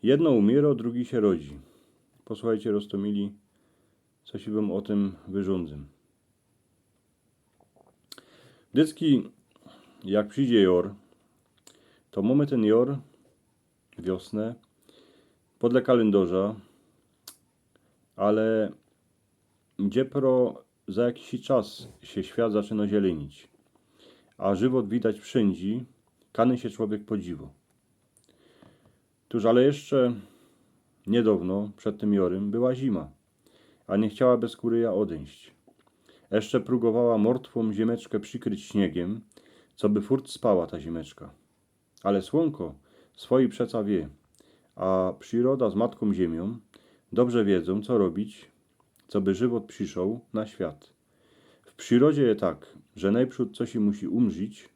Jedno umiera, drugi się rodzi. Posłuchajcie, Rostomili, co si wam o tym wyrządzę. Dycki, jak przyjdzie jor, to mamy ten jor, wiosnę, podle kalendarza, ale dziepro za jakiś czas się świat zaczyna zielenić, a żywot widać wszędzie, kany się człowiek podziwo. Tuż ale jeszcze niedawno, przed tym jorem, była zima, a nie chciała bez kuryja odejść. Jeszcze próbowała martwą ziemeczkę przykryć śniegiem, co by furt spała ta ziemeczka. Ale słonko swoi przeca wie, a przyroda z matką ziemią dobrze wiedzą, co robić, co by żywot przyszł na świat. W przyrodzie je tak, że najprzód coś musi umrzeć,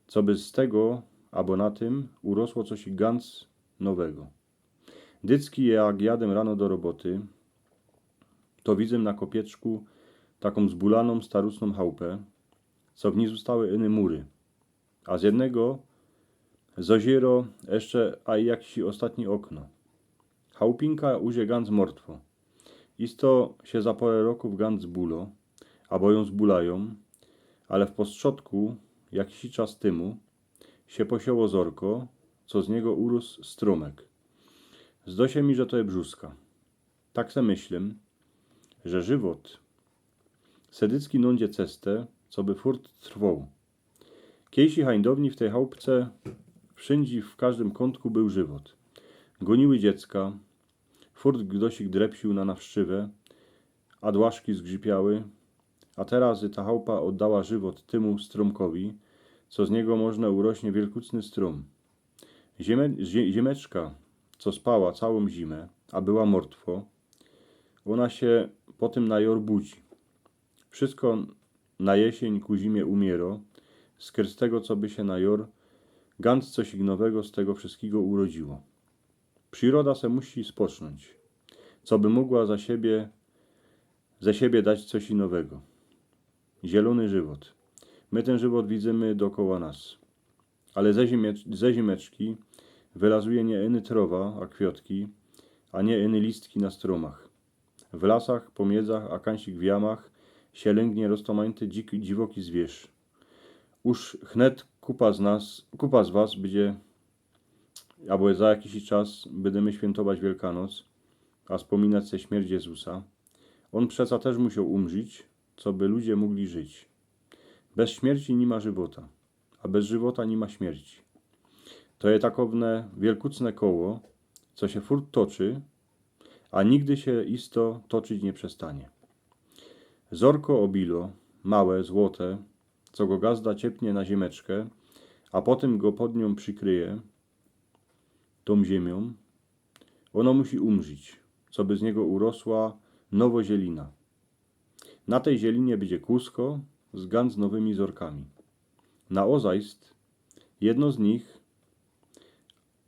co by z tego, albo na tym, urosło coś ganz nowego. Dycki, jak jadę rano do roboty, to widzę na kopieczku taką zbulaną, starusną chałupę, co w niej zostały inne mury, a z jednego z oziero jeszcze a jakiś ostatni okno. Chałupinka uzie ganz martwo. Isto się za porę roku w ganz zbulo, albo ją zbulają, ale w postrzodku, jakiś czas temu, się posięło zorko, co z niego urósł strumek. Zdosie mi, że to je brzuska. Tak se myślę, że żywot sedycki nądzie cestę, co by furt trwał. Kiejsi hańdowni w tej chałupce wszędzie w każdym kątku był żywot. Goniły dziecka, furt gdosik drepsił na nawszczywę, a dłaszki zgrzypiały, a teraz ta chałupa oddała żywot temu strumkowi, co z niego można urośnie wielkucny strum. Ziemeczka, co spała całą zimę, a była martwo, ona się po tym na jor budzi. Wszystko na jesień ku zimie umiero, z tego, co by się na jor ganz coś nowego z tego wszystkiego urodziło. Przyroda se musi spocznąć, co by mogła ze siebie dać coś nowego. Zielony żywot. My ten żywot widzimy dookoła nas. Ale ze ziemeczki wylazuje nie iny trowa, a kwiotki, a nie iny listki na stromach. W lasach, pomiedzach, a kańsik w jamach się lęgnie roztomańty dziwoki zwierz. Już chnet kupa z was będzie, albo za jakiś czas będziemy świętować Wielkanoc, a wspominać se śmierć Jezusa. On przeca też musiał umrzeć, co by ludzie mogli żyć. Bez śmierci nie ma żywota, a bez żywota nie ma śmierci. To jest takowne wielkucne koło, co się furt toczy, a nigdy się isto toczyć nie przestanie. Zorko obilo, małe, złote, co go gazda ciepnie na ziemeczkę, a potem go pod nią przykryje, tą ziemią, ono musi umrzeć, co by z niego urosła nowo zielina. Na tej zielinie będzie kłusko z ganz nowymi zorkami. Na ozajst jedno z nich,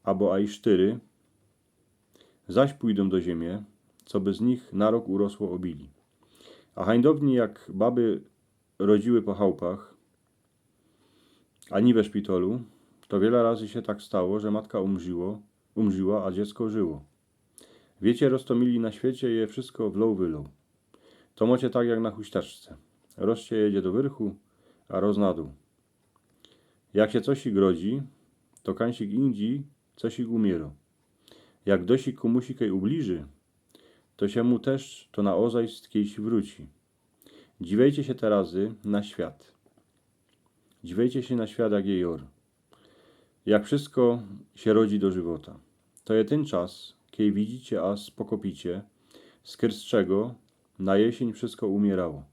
albo aj 4, zaś pójdą do ziemię, co by z nich na rok urosło obili. A hańdowni jak baby rodziły po chałupach, ani we szpitalu, to wiele razy się tak stało, że matka umrzyła, a dziecko żyło. Wiecie, Rostomili, na świecie je wszystko wlą wylą. To mocie tak jak na huśtaczce. Roz się jedzie do wyrchu, a roz na dół. Jak się cosik rodzi, to kańsik indzi cosik umiero. Jak dosik kumusik jej ubliży, to się mu też to na ozajst kiejsi wróci. Dziwiejcie się terazy na świat. Dziwiejcie się na świat jak jejor. Jak wszystko się rodzi do żywota. To je ten czas, kiedy widzicie a spokopicie, z czego na jesień wszystko umierało.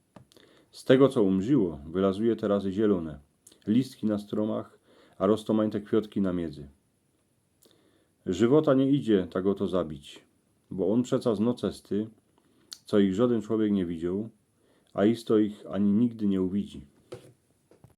Z tego, co umrzyło, wylazuje terazy zielone, listki na stromach, a roztomańte kwiotki na miedzy. Żywota nie idzie tak oto zabić, bo on przeca zno cesty, co ich żaden człowiek nie widział, a isto ich ani nigdy nie uwidzi.